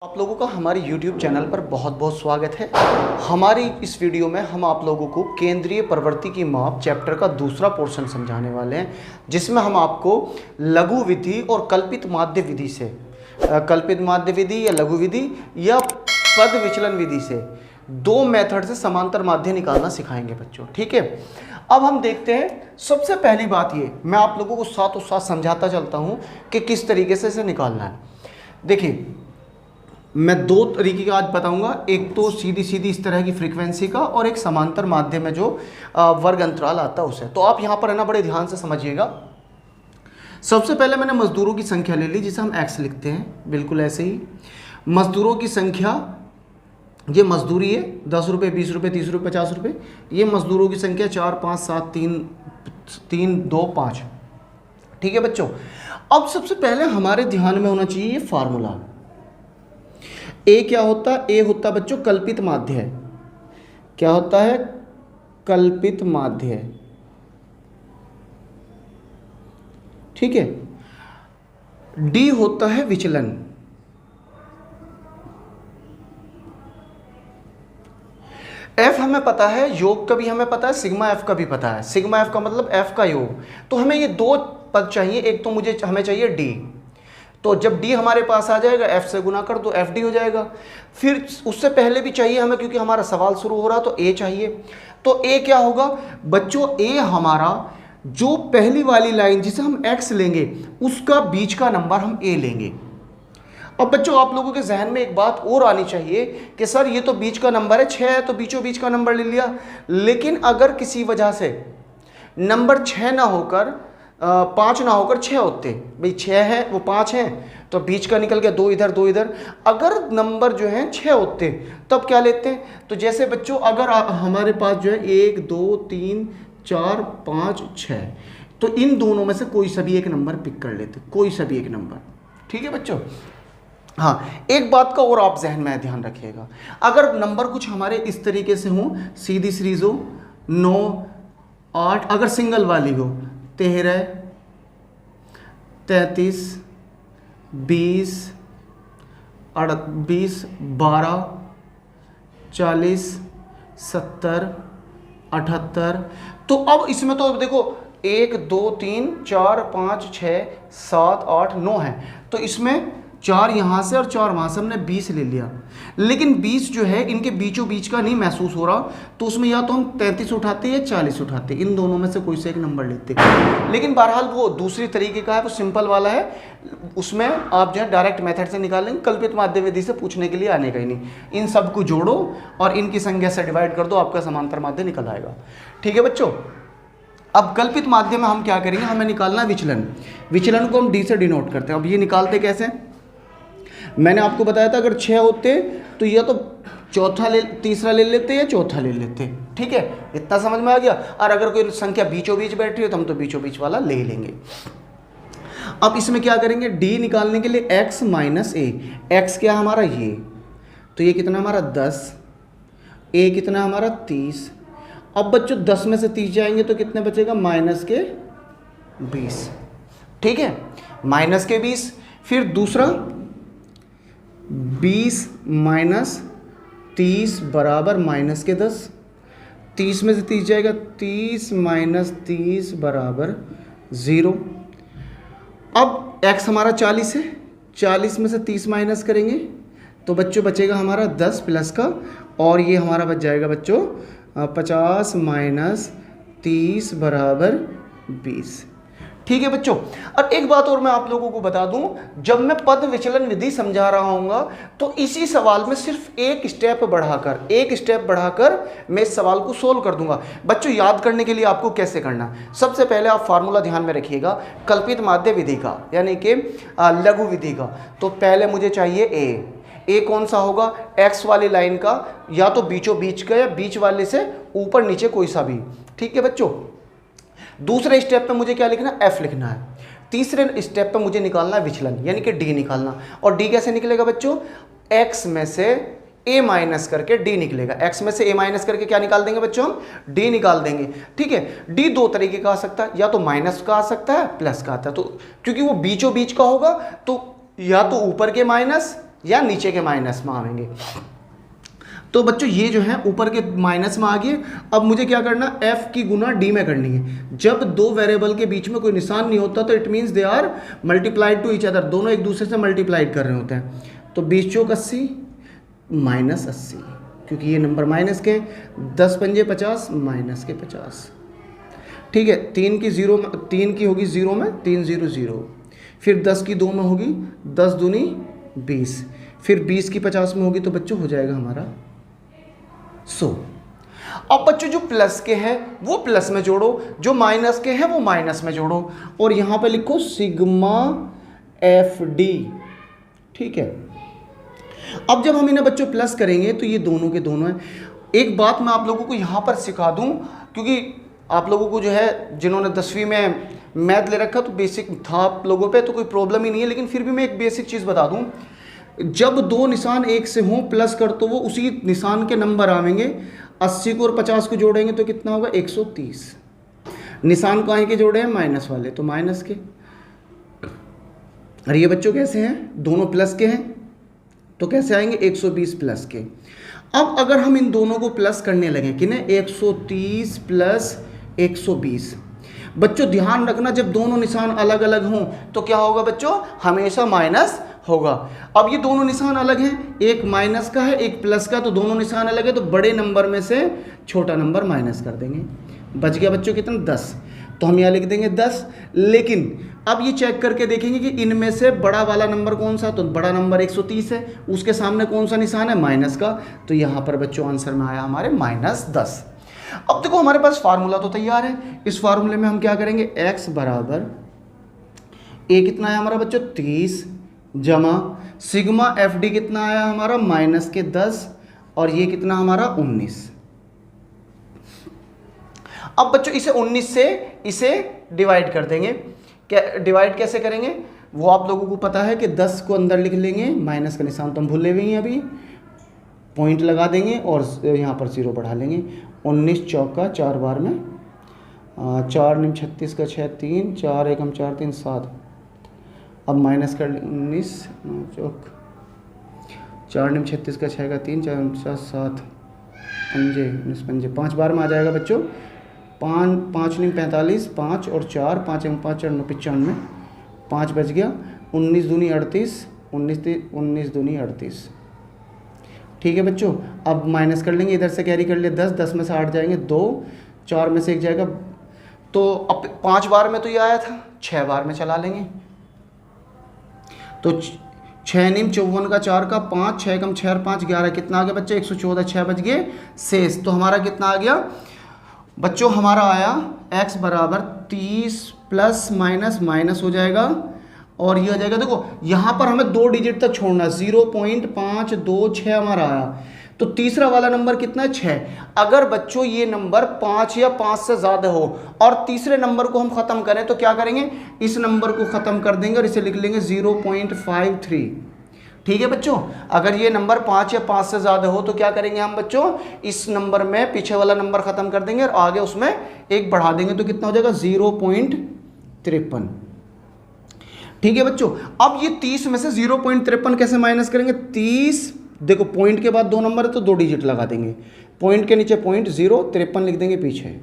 आप लोगों का हमारे YouTube चैनल पर बहुत बहुत स्वागत है। हमारी इस वीडियो में हम आप लोगों को केंद्रीय प्रवृत्ति की माप चैप्टर का दूसरा पोर्शन समझाने वाले हैं, जिसमें हम आपको लघु विधि और कल्पित माध्य विधि से कल्पित माध्य विधि या लघु विधि या पद विचलन विधि से दो मेथड से समांतर माध्य निकालना सिखाएंगे बच्चों। ठीक है, अब हम देखते हैं। सबसे पहली बात ये मैं आप लोगों को साथों साथ समझाता चलता हूँ कि किस तरीके से इसे निकालना है। देखिए, मैं दो तरीके का आज बताऊंगा, एक तो सीधी सीधी इस तरह की फ्रीक्वेंसी का और एक समांतर माध्य में जो वर्ग अंतराल आता है उसे। तो आप यहाँ पर है ना बड़े ध्यान से समझिएगा। सबसे पहले मैंने मजदूरों की संख्या ले ली, जिसे हम x लिखते हैं, बिल्कुल ऐसे ही। मजदूरों की संख्या, ये मजदूरी है 10 रुपये 20 रुपये 30 रुपये 50 रुपये। ये मजदूरों की संख्या 4 5 7 3 2 5। ठीक है बच्चों, अब सबसे पहले हमारे ध्यान में होना चाहिए ये फार्मूला। ए क्या होता है? ए होता है बच्चों कल्पित माध्य है। क्या होता है? कल्पित माध्य है। ठीक है। डी होता है विचलन। एफ हमें पता है, योग का भी हमें पता है, सिग्मा एफ का भी पता है। सिग्मा एफ का मतलब एफ का योग। तो हमें ये दो पद चाहिए, एक तो हमें चाहिए डी। तो जब d हमारे पास आ जाएगा, f से गुना कर दो, fd हो जाएगा। फिर उससे पहले भी चाहिए हमें, क्योंकि हमारा सवाल शुरू हो रहा तो a चाहिए। तो a क्या होगा बच्चों? a हमारा जो पहली वाली लाइन जिसे हम x लेंगे उसका बीच का नंबर हम a लेंगे। अब बच्चों आप लोगों के जहन में एक बात और आनी चाहिए कि सर ये तो बीच का नंबर है 6 है, तो बीचों बीच का नंबर ले लिया। लेकिन अगर किसी वजह से नंबर 6 ना होकर 5 ना होकर 6 होते, भाई 6 है वो 5 है, तो बीच का निकल गया 2 इधर 2 इधर। अगर नंबर जो है 6 होते तब क्या लेते हैं? तो जैसे बच्चों अगर हमारे पास जो है 1 2 3 4 5 6, तो इन दोनों में से कोई सा भी एक नंबर पिक कर लेते, कोई सा भी एक नंबर। ठीक है बच्चों। हाँ, एक बात का और आप जहन में ध्यान रखिएगा, अगर नंबर कुछ हमारे इस तरीके से हों, सीधी सीरीज हो 9 8, अगर सिंगल वाली हो 13 33 20 20 12 40 70 78। तो अब इसमें तो देखो 1 2 3 4 5 6 7 8 9 है, तो इसमें 4 यहाँ से और 4 वहाँ से, हमने 20 ले लिया। लेकिन 20 जो है इनके बीचों बीच का नहीं महसूस हो रहा, तो उसमें या तो हम 33 उठाते या 40 उठाते, इन दोनों में से कोई से एक नंबर लेते। लेकिन बहरहाल वो दूसरी तरीके का है, वो सिंपल वाला है, उसमें आप जो है डायरेक्ट मेथड से निकालेंगे, कल्पित माध्य विधि से पूछने के लिए आने का ही नहीं। इन सबको जोड़ो और इनकी संख्या से डिवाइड कर दो, आपका समांतर माध्य निकल आएगा। ठीक है बच्चों। अब कल्पित माध्य में हम क्या करेंगे? हमें निकालना विचलन। विचलन को हम डी से डिनोट करते हैं। अब ये निकालते कैसे? मैंने आपको बताया था अगर 6 होते तो या तो तीसरा ले लेते या चौथा ले लेते। ठीक है, इतना समझ में आ गया। और अगर कोई संख्या बीचों बीच बैठ रही है तो हम तो बीचों बीच वाला ले लेंगे। अब इसमें क्या करेंगे? डी निकालने के लिए x माइनस ए। एक्स क्या हमारा? ये तो ये कितना हमारा 10, a कितना हमारा 30। अब बच्चों 10 में से 30 जाएंगे तो कितने बचेगा? माइनस के 20। ठीक है, माइनस के 20। फिर दूसरा 20 माइनस 30 बराबर माइनस के 10। 30 में से 30 जाएगा, 30 माइनस 30 बराबर 0। अब x हमारा 40 है, 40 में से 30 माइनस करेंगे तो बच्चों बचेगा हमारा 10 प्लस का, और ये हमारा बच जाएगा बच्चों 50 माइनस 30 बराबर 20। ठीक है बच्चों। और एक बात और मैं आप लोगों को बता दूं, जब मैं पद विचलन विधि समझा रहा हूँगा तो इसी सवाल में सिर्फ एक स्टेप बढ़ाकर मैं इस सवाल को सोल्व कर दूंगा। बच्चों याद करने के लिए आपको कैसे करना? सबसे पहले आप फार्मूला ध्यान में रखिएगा कल्पित माध्य विधि का, यानी कि लघु विधि का। तो पहले मुझे चाहिए ए कौन सा होगा? एक्स वाली लाइन का, या तो बीचों बीच का या बीच वाले से ऊपर नीचे कोई सा भी। ठीक है बच्चों। दूसरे स्टेप पे मुझे क्या लिखना? एफ लिखना है। तीसरे स्टेप पे मुझे निकालना है विचलन, यानी कि डी निकालना। और डी कैसे निकलेगा बच्चों? एक्स में से ए माइनस करके डी निकलेगा। एक्स में से ए माइनस करके क्या निकाल देंगे बच्चों? हम डी निकाल देंगे। ठीक है, डी दो तरीके का आ सकता है, या तो माइनस का आ सकता है, प्लस का आता है। तो क्योंकि वो बीचों बीच का होगा तो या तो ऊपर के माइनस या नीचे के माइनस में आएंगे। तो बच्चों ये जो है ऊपर के माइनस में आ गए। अब मुझे क्या करना, f की गुना d में करनी है। जब दो वेरिएबल के बीच में कोई निशान नहीं होता तो it means they are multiplied to each other, दोनों एक दूसरे से मल्टीप्लाइड कर रहे होते हैं। तो 20 चौक 80 माइनस 80, क्योंकि ये नंबर माइनस के, 10 पंजे 50 माइनस के 50। ठीक है, 3 की होगी 0 में, 3 0 0। फिर 10 की 2 में होगी 10 दूनी 20, फिर 20 की 50 में होगी, तो बच्चों हो जाएगा हमारा 100। अब बच्चों जो प्लस के हैं वो प्लस में जोड़ो, जो माइनस के हैं वो माइनस में जोड़ो, और यहां पे लिखो सिग्मा FD। ठीक है, अब जब हम इन्हें बच्चों प्लस करेंगे तो ये दोनों के दोनों हैं। एक बात मैं आप लोगों को यहां पर सिखा दूं, क्योंकि आप लोगों को जो है जिन्होंने 10वीं में मैथ ले रखा तो बेसिक था आप लोगों पे, तो कोई प्रॉब्लम ही नहीं है, लेकिन फिर भी मैं एक बेसिक चीज़ बता दूं। जब दो निशान एक से हों प्लस कर, तो वो उसी निशान के नंबर आवेंगे। 80 को और 50 को जोड़ेंगे तो कितना होगा, 130। निशान काहे के जोड़े हैं, माइनस वाले, तो माइनस के। और ये बच्चों कैसे हैं, दोनों प्लस के हैं, तो कैसे आएंगे, 120 प्लस के। अब अगर हम इन दोनों को प्लस करने लगे, किन्हें, 130 प्लस 120। बच्चों ध्यान रखना, जब दोनों निशान अलग अलग हों तो क्या होगा बच्चों, हमेशा माइनस होगा। अब ये दोनों निशान अलग हैं, एक माइनस का है एक प्लस का, तो दोनों निशान अलग है, तो बड़े नंबर में से छोटा नंबर माइनस कर देंगे। बच गया बच्चों कितना, 10। तो हम यहाँ लिख देंगे 10। लेकिन अब ये चेक करके देखेंगे कि इनमें से बड़ा वाला नंबर कौन सा, तो बड़ा नंबर 130 है, उसके सामने कौन सा निशान है, माइनस का। तो यहाँ पर बच्चों आंसर में आया हमारे -10। अब देखो हमारे पास फार्मूला तो तैयार है। इस फार्मूले में हम क्या करेंगे, x बराबर a कितना है हमारा बच्चों, 30 जमा सिग्मा FD कितना आया हमारा, -10, और ये कितना हमारा 19। अब बच्चों इसे 19 से इसे डिवाइड कर देंगे। क्या डिवाइड कैसे करेंगे, वो आप लोगों को पता है कि 10 को अंदर लिख लेंगे, माइनस का निशान तो हम भूले हुए हैं, अभी पॉइंट लगा देंगे और यहाँ पर 0 बढ़ा लेंगे। 19 चौका 4 बार में, 4 9 36 का 6 3, 4 1 4 3 7। अब माइनस कर 19 चौक 4 9 36 का 6 का 3, 4 50 7 पंजे 19 पंजे 5 बार में आ जाएगा बच्चों। 5 9 45, 5 और 4, 5 1 5 4 9 95, 5 बच गया। 19 दूनी 38, 19 दूनी 38। ठीक है बच्चों, अब माइनस कर लेंगे, इधर से कैरी कर लिए 10, 10 में से 8 जाएंगे 2, 4 में से 1 जाएगा। तो अब 5 बार में तो ये आया था, 6 बार में चला लेंगे। तो 6 9 54 का 4 का 5, 6 कम 6 और 5 11, कितना आ गया बच्चे, 114। 6 बच गए शेष, तो हमारा कितना आ गया बच्चों, हमारा आया x बराबर 30 प्लस माइनस माइनस हो जाएगा, और ये आ जाएगा, देखो यहाँ पर हमें 2 डिजिट तक छोड़ना, 0.526 हमारा आया। तो तीसरा वाला नंबर कितना है, 6। अगर बच्चों ये नंबर 5 या 5 से ज़्यादा हो और तीसरे नंबर को हम ख़त्म करें तो क्या करेंगे, इस नंबर को ख़त्म कर देंगे और इसे लिख लेंगे 0.53। ठीक है बच्चों, अगर ये नंबर 5 या 5 से ज़्यादा हो तो क्या करेंगे हम बच्चों, इस नंबर में पीछे वाला नंबर ख़त्म कर देंगे और आगे उसमें 1 बढ़ा देंगे, तो कितना हो जाएगा 0.53। ठीक है बच्चों, अब ये 30 में से 0.53 कैसे माइनस करेंगे, 30 देखो पॉइंट के बाद 2 नंबर है तो 2 डिजिट लगा देंगे, पॉइंट के नीचे पॉइंट 0, 53 लिख देंगे पीछे,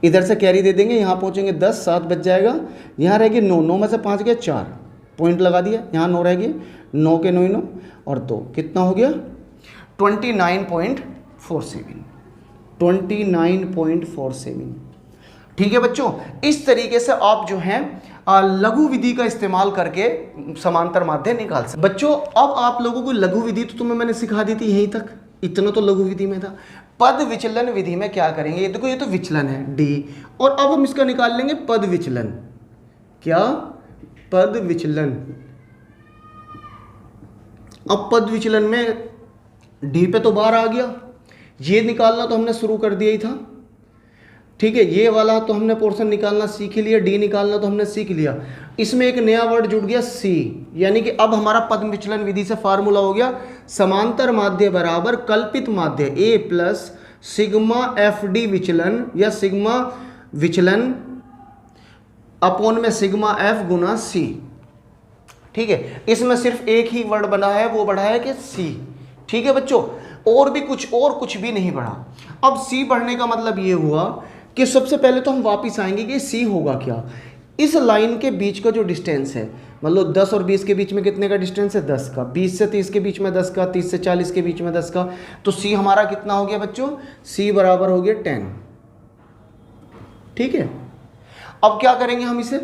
इधर से कैरी दे देंगे, यहाँ पहुँचेंगे 10, 7 बच जाएगा, यहाँ रहेगी 9, 9 में से 5 गया 4, पॉइंट लगा दिया, यहाँ 9 रहेगी, 9 के 9 9 और 2, कितना हो गया 29.47, 29.47। ठीक है बच्चों, इस तरीके से आप जो हैं लघु विधि का इस्तेमाल करके समांतर माध्य निकाल सकते। बच्चों अब आप लोगों को लघु विधि तो तुम्हें मैंने सिखा दी थी यहीं तक, इतना तो लघु विधि में था। पद विचलन विधि में क्या करेंगे, ये देखो ये तो विचलन है d, और अब हम इसका निकाल लेंगे पद विचलन। क्या, पद विचलन। अब पद विचलन में d पे तो बार आ गया, ये निकालना तो हमने शुरू कर दिया ही था। ठीक है, ये वाला तो हमने पोर्शन निकालना सीख लिया, डी निकालना तो हमने सीख लिया। इसमें एक नया वर्ड जुड़ गया सी, यानी कि अब हमारा पद विचलन विधि से फार्मूला हो गया समांतर माध्य बराबर कल्पित माध्य ए प्लस सिग्मा एफ डी विचलन या सिग्मा विचलन अपॉन में सिग्मा एफ गुना सी। ठीक है, इसमें सिर्फ एक ही वर्ड बना है, वो बढ़ा है कि सी। ठीक है बच्चों, और कुछ भी नहीं बढ़ा। अब सी बढ़ने का मतलब ये हुआ कि सबसे पहले तो हम वापस आएंगे कि सी होगा क्या। इस लाइन के बीच का जो डिस्टेंस है, मतलब 10 और 20 के बीच में कितने का डिस्टेंस है, 10 का। 20 से 30 के बीच में 10 का, 30 से 40 के बीच में 10 का। तो सी हमारा कितना हो गया बच्चों, सी बराबर हो गया 10। ठीक है, अब क्या करेंगे हम इसे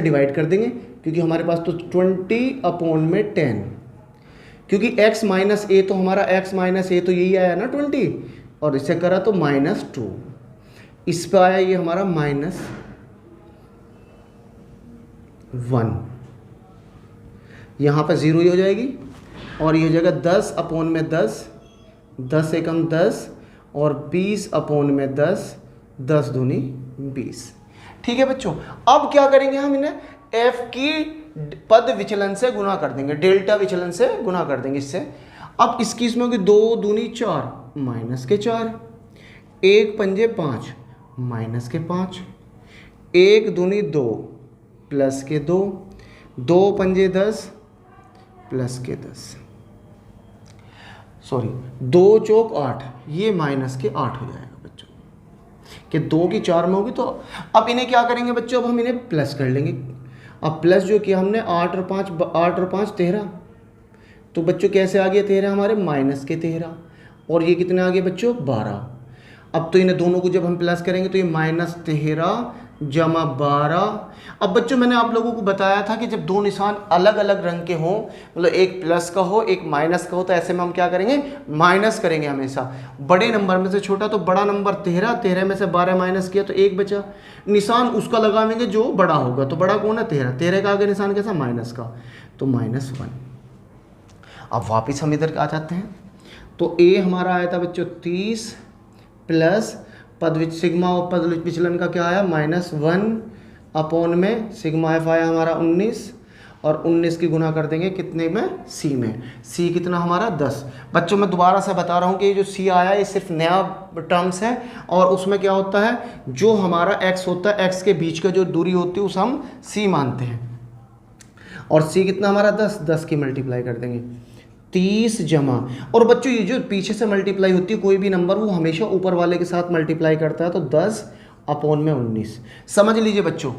डिवाइड कर देंगे, क्योंकि हमारे पास तो 20/10, क्योंकि x माइनस ए तो हमारा x माइनस ए तो यही आया ना 20, और इसे करा तो -2, इस पे आया ये हमारा -1, यहाँ पर 0 ही हो जाएगी, और ये हो जाएगा 10/10, 10 एकम 10, और 20/10, 10 दूनी 20। ठीक है बच्चों, अब क्या करेंगे हम इन्हें f की पद विचलन से गुना कर देंगे, डेल्टा विचलन से गुना कर देंगे इससे। अब इसकी इसमें होगी 2 दूनी 4, -4, 1 पंजे 5, -5, 1 दूनी 2, +2, 2 पंजे 10, +10, सॉरी 2 चौक 8, ये -8 हो जाएगा बच्चों, कि 2 की 4 में होगी। तो अब इन्हें क्या करेंगे बच्चों, अब हम इन्हें प्लस कर लेंगे। अब प्लस जो किया हमने 8 और 5 13, तो बच्चों कैसे आ गया 13 हमारे, -13, और ये कितने आ गए बच्चों 12। अब तो इन्हें दोनों को जब हम प्लस करेंगे तो ये -13 जमा 12। अब बच्चों मैंने आप लोगों को बताया था कि जब दो निशान अलग अलग रंग के हों, मतलब एक प्लस का हो एक माइनस का हो, तो ऐसे में हम क्या करेंगे, माइनस करेंगे हमेशा। बड़े नंबर में से छोटा, तो बड़ा नंबर 13, 13 में से 12 माइनस किया तो 1 बचा, निशान उसका लगावेंगे जो बड़ा होगा। तो बड़ा कौन है 13, 13 का आगे निशान कैसा, माइनस का, तो -1। अब वापस हम इधर आ जाते हैं, तो ए हमारा आया था बच्चों 30, प्लस सिग्मा और पद विचलन का क्या आया -1 में सिग्मा एफ आया हमारा 19, और 19 की गुना कर देंगे कितने में, सी में। सी कितना हमारा 10। बच्चों मैं दोबारा से बता रहा हूँ कि ये जो सी आया ये सिर्फ नया टर्म्स है, और उसमें क्या होता है, जो हमारा x होता है, x के बीच का जो दूरी होती है उसे हम सी मानते हैं। और सी कितना हमारा 10, 10 की मल्टीप्लाई कर देंगे 30 जमा, और बच्चों ये जो पीछे से मल्टीप्लाई होती है कोई भी नंबर, वो हमेशा ऊपर वाले के साथ मल्टीप्लाई करता है, तो 10/19। समझ लीजिए बच्चों,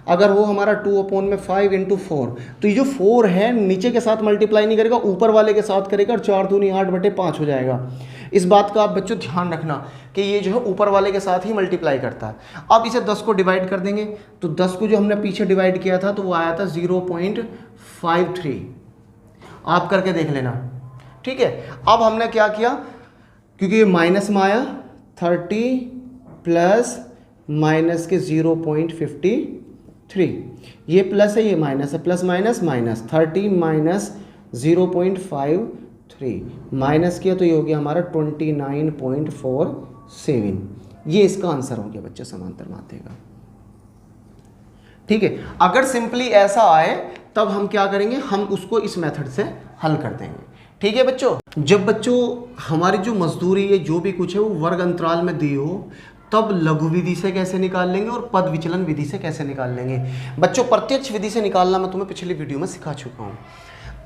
अगर वो हमारा 2/5 × 4, तो ये जो 4 है नीचे के साथ मल्टीप्लाई नहीं करेगा, ऊपर वाले के साथ करेगा, और 4 दूनी 8/5 हो जाएगा। इस बात का आप बच्चों ध्यान रखना कि ये जो है ऊपर वाले के साथ ही मल्टीप्लाई करता है। अब इसे 10 को डिवाइड कर देंगे, तो 10 को जो हमने पीछे डिवाइड किया था तो वो आया था 0.53। आप करके देख लेना, ठीक है। अब हमने क्या किया, क्योंकि ये माइनस में आया 30 प्लस माइनस के 0.53, ये प्लस है ये माइनस है, plus minus minus, 30 minus 0.53 minus किया तो ये हो गया हमारा 29.47। ये इसका आंसर हो गया बच्चे समांतर माध्य का। ठीक है, अगर सिंपली ऐसा आए तब हम क्या करेंगे, हम उसको इस मेथड से हल कर देंगे। ठीक है बच्चों, जब बच्चों हमारी जो मजदूरी है जो भी कुछ है वो वर्ग अंतराल में दी हो, तब लघु विधि से कैसे निकाल लेंगे और पद विचलन विधि से कैसे निकाल लेंगे। बच्चों प्रत्यक्ष विधि से निकालना मैं तुम्हें पिछली वीडियो में सिखा चुका हूँ।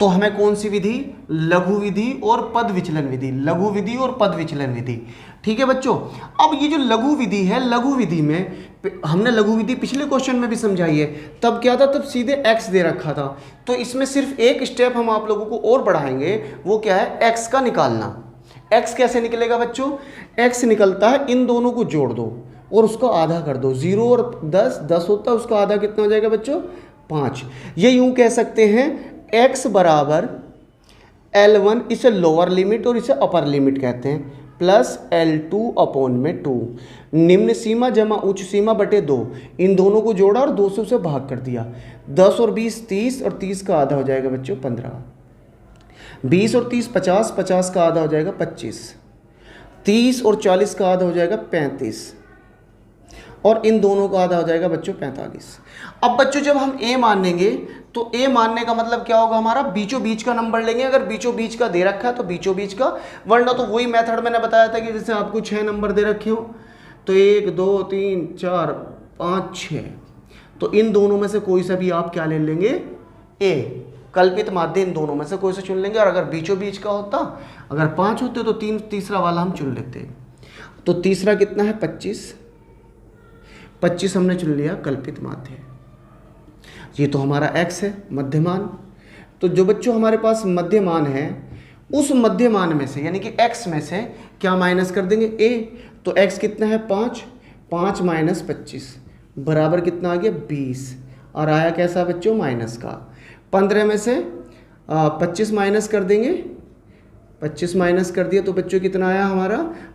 तो हमें कौन सी विधि, लघु विधि और पद विचलन विधि, लघु विधि और पद विचलन विधि। ठीक है बच्चों, अब ये जो लघु विधि है, लघु विधि में हमने लघु विधि पिछले क्वेश्चन में भी समझाई है। तब क्या था, तब सीधे x दे रखा था, तो इसमें सिर्फ एक स्टेप हम आप लोगों को और बढ़ाएंगे, वो क्या है, x का निकालना। x कैसे निकलेगा बच्चों, x निकलता है इन दोनों को जोड़ दो और उसको आधा कर दो, 0 और 10, 10 होता है, उसका आधा कितना हो जाएगा बच्चों 5। ये यूं कह सकते हैं x बराबर L1, इसे लोअर लिमिट और इसे अपर लिमिट कहते हैं, प्लस L2/2, निम्न सीमा जमा उच्च सीमा बटे 2, इन दोनों को जोड़ा और 200 से भाग कर दिया। 10 और 20 30, और 30 का आधा हो जाएगा बच्चों 15। 20 और 30 50, 50 का आधा हो जाएगा 25। 30 और 40 का आधा हो जाएगा 35, और इन दोनों का आधा हो जाएगा बच्चों 45। अब बच्चों जब हम a मानेंगे तो a मानने का मतलब क्या होगा, हमारा बीचों बीच का नंबर लेंगे। अगर बीचों बीच का दे रखा है तो बीचों बीच का, वरना तो वही मेथड मैंने बताया था कि जैसे आपको 6 नंबर दे रखे हो तो 1 2 3 4 5 6, तो इन दोनों में से कोई सा भी आप क्या ले लेंगे, ए, कल्पित माध्य इन दोनों में से कोई से चुन लेंगे। और अगर बीचों बीच का होता, अगर 5 होते तो तीसरा वाला हम चुन लेते। तो तीसरा कितना है 25, 25 हमने चुन लिया कल्पित माध्य। ये तो हमारा x है मध्यमान। तो जो बच्चों हमारे पास मध्यमान है उस मध्यमान में से यानी कि x में से क्या माइनस कर देंगे a। तो x कितना है 5, 5 माइनस 25 बराबर कितना आ गया 20। और आया कैसा बच्चों माइनस का। 15 में से 25 माइनस कर देंगे, 25 माइनस कर दिया तो बच्चों कितना आया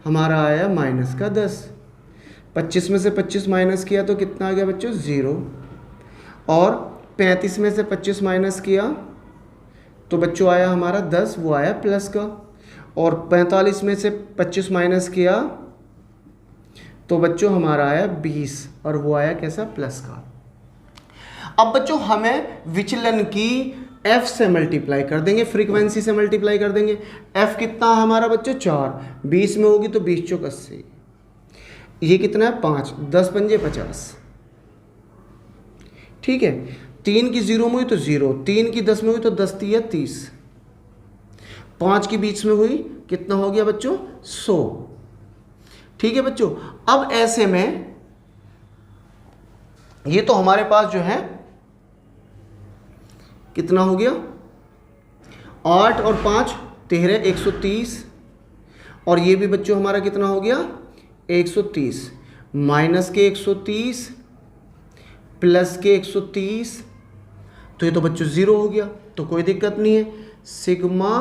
हमारा आया माइनस का 10। 25 में से 25 माइनस किया तो कितना आ गया बच्चों 0। और 35 में से 25 माइनस किया तो बच्चों आया हमारा 10, वो आया प्लस का। और 45 में से 25 माइनस किया तो बच्चों हमारा आया 20 और वो आया कैसा प्लस का। अब बच्चों हमें विचलन की f से मल्टीप्लाई कर देंगे, फ्रीक्वेंसी से मल्टीप्लाई कर देंगे। f कितना हमारा बच्चों 4, 20 में होगी तो 20 चौक 80, ये कितना है 5, 10 पंजे 50। ठीक है, 3 की 0 में हुई तो 0, 3 की 10 में हुई तो 10 3 है 30, 5 की बीच में हुई कितना हो गया बच्चों 100। ठीक है बच्चों, अब ऐसे में ये तो हमारे पास जो है कितना हो गया 8 और 5 13 130। और ये भी बच्चों हमारा कितना हो गया 130, माइनस के 130 प्लस के 130, तो ये तो बच्चों 0 हो गया। तो कोई दिक्कत नहीं है, सिग्मा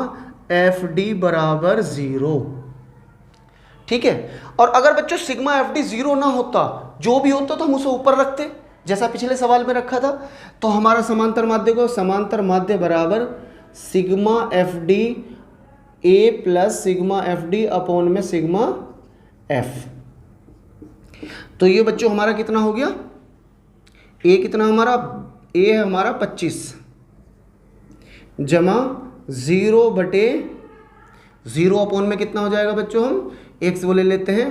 एफ डी बराबर 0। ठीक है, और अगर बच्चों सिग्मा एफ डी 0 ना होता, जो भी होता तो हम उसे ऊपर रखते जैसा पिछले सवाल में रखा था। तो हमारा समांतर माध्य को समांतर माध्य बराबर sigma F D A plus sigma F D upon में सिग्मा एफ। तो ये बच्चों हमारा कितना हो गया, ए कितना हमारा, ए है हमारा 25 जमा 0 बटे 0 अपॉन में कितना हो जाएगा बच्चों, हम एक्स वो ले लेते हैं,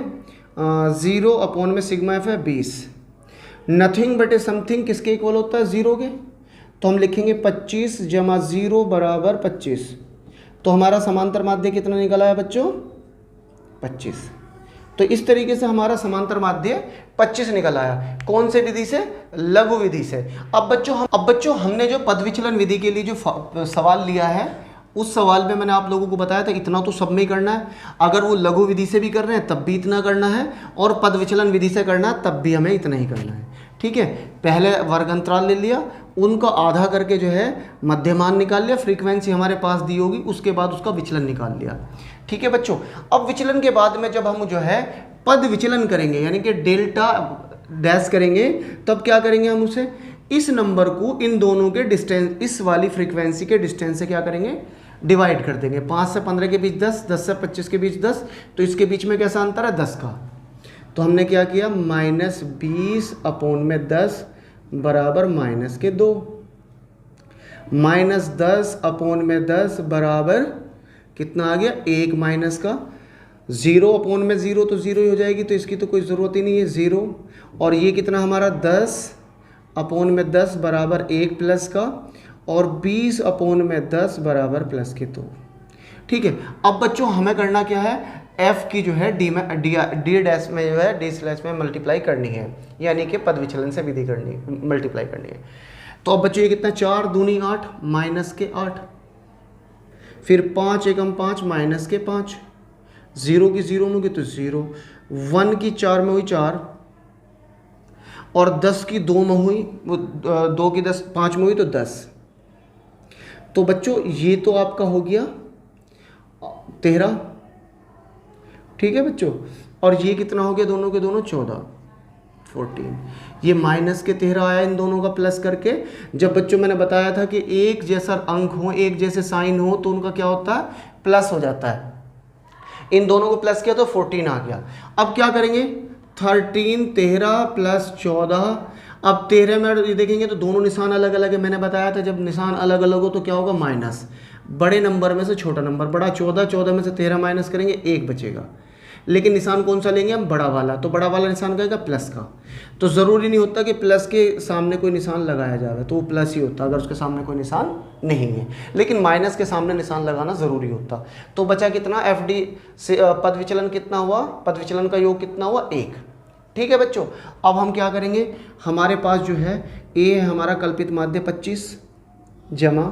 0 अपॉन में सिग्मा एफ है 20। नथिंग बटे समथिंग किसके इक्वल होता है 0 के, तो हम लिखेंगे 25 जमा 0 बराबर 25। तो हमारा समांतर माध्य कितना निकल आया बच्चों 25। तो इस तरीके से हमारा समांतर माध्य 25 निकल आया। कौन से विधि से, लघु विधि से। अब बच्चों हमने जो पद विचलन विधि के लिए जो सवाल लिया है उस सवाल में मैंने आप लोगों को बताया था इतना तो सब में ही करना है। अगर वो लघु विधि से भी कर रहे हैं तब भी इतना करना है, और पद विचलन विधि से करना है तब भी हमें इतना ही करना है। ठीक है, पहले वर्ग अंतराल ले लिया, उनको आधा करके जो है मध्यमान निकाल लिया, फ्रीक्वेंसी हमारे पास दी होगी, उसके बाद उसका विचलन निकाल लिया। ठीक है बच्चों, अब विचलन के बाद में जब हम जो है पद विचलन करेंगे यानी कि डेल्टा डैश करेंगे, तब क्या करेंगे हम उसे, इस नंबर को इन दोनों के डिस्टेंस, इस वाली फ्रीक्वेंसी के डिस्टेंस से क्या करेंगे डिवाइड कर देंगे। 5 से 15 के बीच 10, 10 से 25 के बीच 10, तो इसके बीच में कैसा अंतर है 10 का। तो हमने क्या किया -20 अपॉन में 10 बराबर -2, -10 अपॉन में 10 बराबर कितना आ गया 1 माइनस का, 0 अपॉन में 0 तो 0 ही हो जाएगी, तो इसकी तो कोई ज़रूरत ही नहीं है 0। और ये कितना हमारा 10 अपॉन में 10 बराबर 1 प्लस का, और 20 अपॉन में 10 बराबर प्लस के 2। ठीक है, अब बच्चों हमें करना क्या है, f की जो है डी डैश में जो है डी स्लैश में मल्टीप्लाई करनी है, यानी कि पद विचलन से विधि करनी मल्टीप्लाई करनी है। तो अब बच्चों ये कितना 4 दूनी 8 माइनस के 8, फिर 5 एकम 5 माइनस के 5, 0 की 0 में होगी तो 0, 1 की 4 में हुई 4, और 10 की 2 में हुई, वो 2 की 10 5 में हुई तो 10। तो बच्चों ये तो आपका हो गया 13। ठीक है बच्चों, और ये कितना हो गया दोनों के दोनों 14। ये माइनस के 13 आया इन दोनों का प्लस करके। जब बच्चों मैंने बताया था कि एक जैसा अंक हो, एक जैसे साइन हो, तो उनका क्या होता है प्लस हो जाता है। इन दोनों को प्लस किया तो 14 आ गया। अब क्या करेंगे 13 13 प्लस 14। अब 13 में देखेंगे तो दोनों निशान अलग अलग है। मैंने बताया था जब निशान अलग अलग हो तो क्या होगा माइनस, बड़े नंबर में से छोटा नंबर बड़ा, 14 में से 13 माइनस करेंगे 1 बचेगा। लेकिन निशान कौन सा लेंगे हम, बड़ा वाला। तो बड़ा वाला निशान क्या है, प्लस का। तो ज़रूरी नहीं होता कि प्लस के सामने कोई निशान लगाया जाए, तो वो प्लस ही होता अगर उसके सामने कोई निशान नहीं है, लेकिन माइनस के सामने निशान लगाना ज़रूरी होता। तो बचा कितना, एफ डी से पद विचलन कितना हुआ, पद विचलन का योग कितना हुआ, 1। ठीक है बच्चों, अब हम क्या करेंगे, हमारे पास जो है ए है हमारा कल्पित माध्य 25 जमा,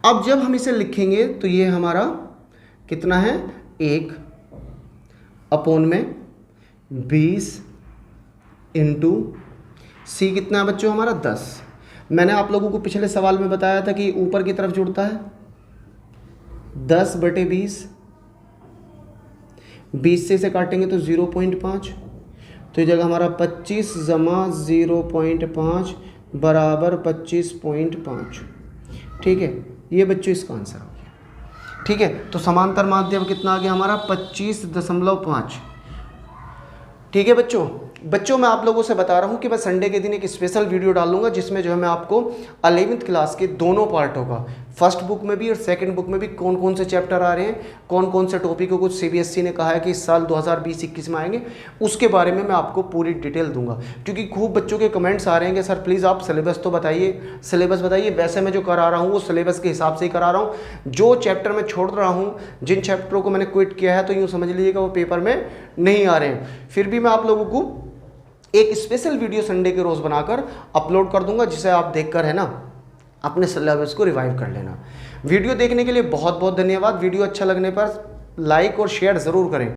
अब जब हम इसे लिखेंगे तो ये हमारा कितना है, 1 अपोन में 20 इंटू सी कितना है बच्चों हमारा 10। मैंने आप लोगों को पिछले सवाल में बताया था कि ऊपर की तरफ जुड़ता है 10/20, 20 से इसे काटेंगे तो 0.5, तो ये जगह हमारा 25 जमा 0.5 बराबर 25.5। ठीक है, ये बच्चों इसका आंसर हो गया। ठीक है, तो समांतर माध्य कितना आ गया हमारा, 25.5। ठीक है बच्चों मैं आप लोगों से बता रहा हूँ कि मैं संडे के दिन एक स्पेशल वीडियो डालूंगा जिसमें जो है मैं आपको 11वीं क्लास के दोनों पार्टों का, फर्स्ट बुक में भी और सेकंड बुक में भी कौन कौन से चैप्टर आ रहे हैं, कौन कौन से टॉपिक को कुछ सीबीएसई ने कहा है कि इस साल 2020-21 में आएंगे, उसके बारे में मैं आपको पूरी डिटेल दूंगा। क्योंकि खूब बच्चों के कमेंट्स आ रहे हैं कि सर प्लीज़ आप सिलेबस तो बताइए, सिलेबस बताइए। वैसे मैं जो करा रहा हूँ वो सिलेबस के हिसाब से ही करा रहा हूँ। जो चैप्टर मैं छोड़ रहा हूँ, जिन चैप्टरों को मैंने क्विट किया है, तो यूँ समझ लीजिएगा वो पेपर में नहीं आ रहे हैं। फिर भी मैं आप लोगों को एक स्पेशल वीडियो संडे के रोज़ बनाकर अपलोड कर दूंगा, जिसे आप देखकर है ना अपने सिलेबस को रिवाइव कर लेना। वीडियो देखने के लिए बहुत बहुत धन्यवाद। वीडियो अच्छा लगने पर लाइक और शेयर ज़रूर करें।